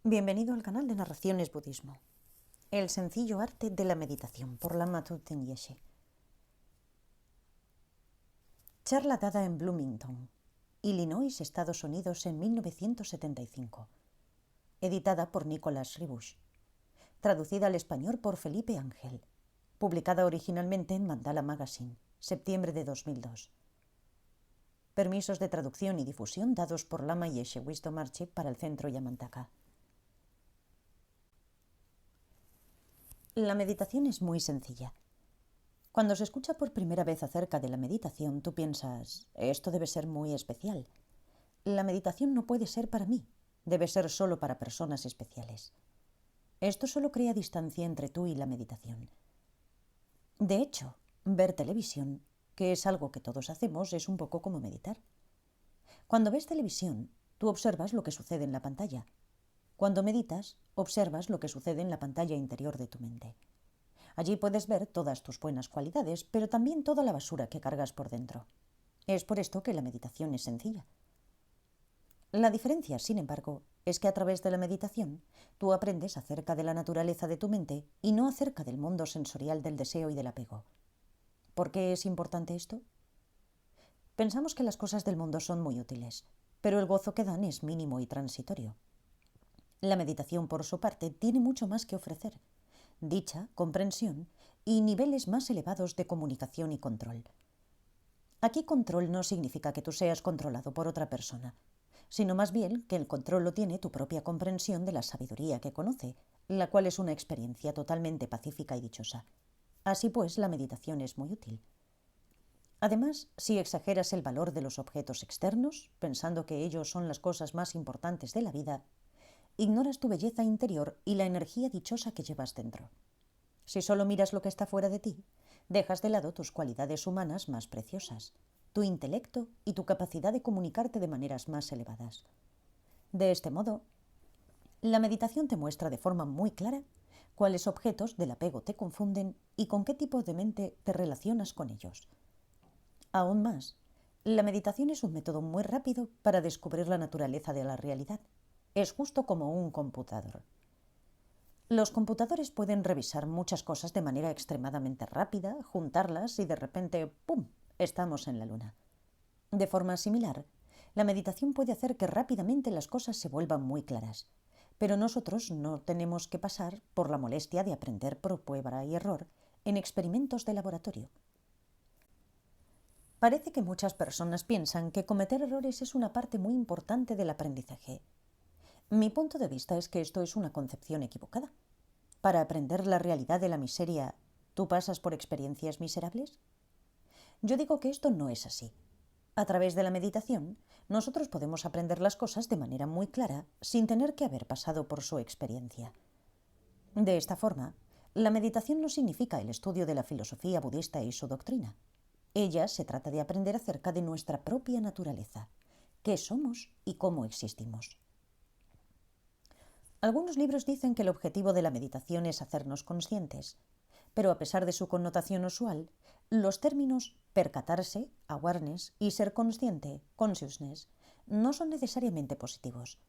Bienvenido al canal de Narraciones Budismo. El sencillo arte de la meditación, por Lama Thubten Geshe. Charla dada en Bloomington, Illinois, Estados Unidos, en 1975. Editada por Nicholas Ribush. Traducida al español por Felipe Ángel. Publicada originalmente en Mandala Magazine, septiembre de 2002. Permisos de traducción y difusión dados por Lama Yeshe Wisdom Archive para el Centro Yamantaka. La meditación es muy sencilla. Cuando se escucha por primera vez acerca de la meditación, tú piensas, esto debe ser muy especial. La meditación no puede ser para mí, debe ser solo para personas especiales. Esto solo crea distancia entre tú y la meditación. De hecho, ver televisión, que es algo que todos hacemos, es un poco como meditar. Cuando ves televisión, tú observas lo que sucede en la pantalla. Cuando meditas, observas lo que sucede en la pantalla interior de tu mente. Allí puedes ver todas tus buenas cualidades, pero también toda la basura que cargas por dentro. Es por esto que la meditación es sencilla. La diferencia, sin embargo, es que a través de la meditación tú aprendes acerca de la naturaleza de tu mente y no acerca del mundo sensorial del deseo y del apego. ¿Por qué es importante esto? Pensamos que las cosas del mundo son muy útiles, pero el gozo que dan es mínimo y transitorio. La meditación, por su parte, tiene mucho más que ofrecer: dicha, comprensión y niveles más elevados de comunicación y control. Aquí control no significa que tú seas controlado por otra persona, sino más bien que el control lo tiene tu propia comprensión de la sabiduría que conoce, la cual es una experiencia totalmente pacífica y dichosa. Así pues, la meditación es muy útil. Además, si exageras el valor de los objetos externos, pensando que ellos son las cosas más importantes de la vida, ignoras tu belleza interior y la energía dichosa que llevas dentro. Si solo miras lo que está fuera de ti, dejas de lado tus cualidades humanas más preciosas, tu intelecto y tu capacidad de comunicarte de maneras más elevadas. De este modo, la meditación te muestra de forma muy clara cuáles objetos del apego te confunden y con qué tipo de mente te relacionas con ellos. Aún más, la meditación es un método muy rápido para descubrir la naturaleza de la realidad. Es justo como un computador. Los computadores pueden revisar muchas cosas de manera extremadamente rápida, juntarlas y de repente, ¡pum!, estamos en la luna. De forma similar, la meditación puede hacer que rápidamente las cosas se vuelvan muy claras, pero nosotros no tenemos que pasar por la molestia de aprender por prueba y error en experimentos de laboratorio. Parece que muchas personas piensan que cometer errores es una parte muy importante del aprendizaje. Mi punto de vista es que esto es una concepción equivocada. ¿Para aprender la realidad de la miseria, tú pasas por experiencias miserables? Yo digo que esto no es así. A través de la meditación, nosotros podemos aprender las cosas de manera muy clara sin tener que haber pasado por su experiencia. De esta forma, la meditación no significa el estudio de la filosofía budista y su doctrina. Ella se trata de aprender acerca de nuestra propia naturaleza, qué somos y cómo existimos. Algunos libros dicen que el objetivo de la meditación es hacernos conscientes, pero a pesar de su connotación usual, los términos percatarse, awareness, y ser consciente, consciousness, no son necesariamente positivos.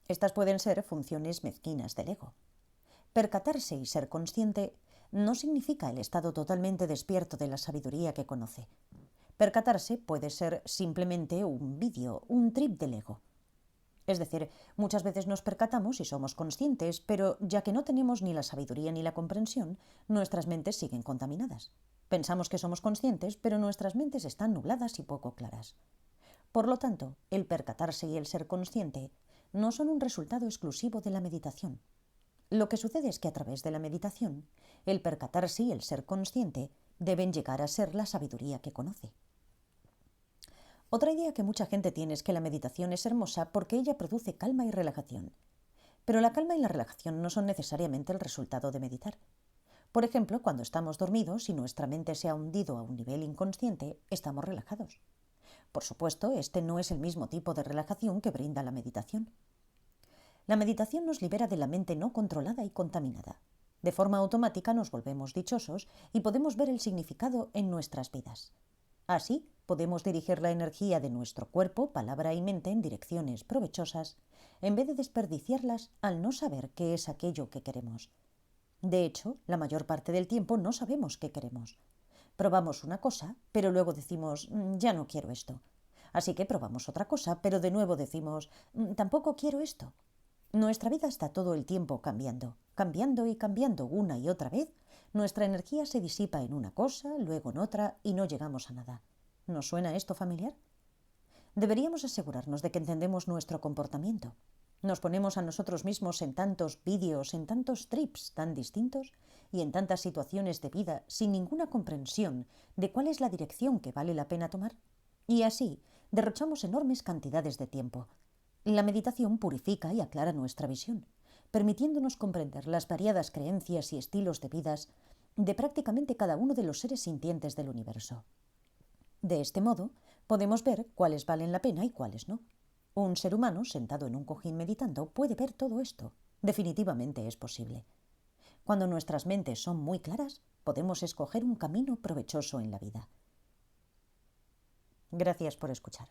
Estas pueden ser funciones mezquinas del ego. Percatarse y ser consciente no significa el estado totalmente despierto de la sabiduría que conoce. Percatarse puede ser simplemente un vicio, un trip del ego. Es decir, muchas veces nos percatamos y somos conscientes, pero ya que no tenemos ni la sabiduría ni la comprensión, nuestras mentes siguen contaminadas. Pensamos que somos conscientes, pero nuestras mentes están nubladas y poco claras. Por lo tanto, el percatarse y el ser consciente no son un resultado exclusivo de la meditación. Lo que sucede es que a través de la meditación, el percatarse y el ser consciente deben llegar a ser la sabiduría que conoce. Otra idea que mucha gente tiene es que la meditación es hermosa porque ella produce calma y relajación. Pero la calma y la relajación no son necesariamente el resultado de meditar. Por ejemplo, cuando estamos dormidos y nuestra mente se ha hundido a un nivel inconsciente, estamos relajados. Por supuesto, este no es el mismo tipo de relajación que brinda la meditación. La meditación nos libera de la mente no controlada y contaminada. De forma automática nos volvemos dichosos y podemos ver el significado en nuestras vidas. Así, podemos dirigir la energía de nuestro cuerpo, palabra y mente en direcciones provechosas en vez de desperdiciarlas al no saber qué es aquello que queremos. De hecho, la mayor parte del tiempo no sabemos qué queremos. Probamos una cosa, pero luego decimos, ya no quiero esto. Así que probamos otra cosa, pero de nuevo decimos, tampoco quiero esto. Nuestra vida está todo el tiempo cambiando, cambiando y cambiando una y otra vez. Nuestra energía se disipa en una cosa, luego en otra y no llegamos a nada. ¿Nos suena esto familiar? Deberíamos asegurarnos de que entendemos nuestro comportamiento. Nos ponemos a nosotros mismos en tantos vídeos, en tantos trips tan distintos y en tantas situaciones de vida sin ninguna comprensión de cuál es la dirección que vale la pena tomar. Y así derrochamos enormes cantidades de tiempo. La meditación purifica y aclara nuestra visión, permitiéndonos comprender las variadas creencias y estilos de vidas de prácticamente cada uno de los seres sintientes del universo. De este modo, podemos ver cuáles valen la pena y cuáles no. Un ser humano sentado en un cojín meditando puede ver todo esto. Definitivamente es posible. Cuando nuestras mentes son muy claras, podemos escoger un camino provechoso en la vida. Gracias por escuchar.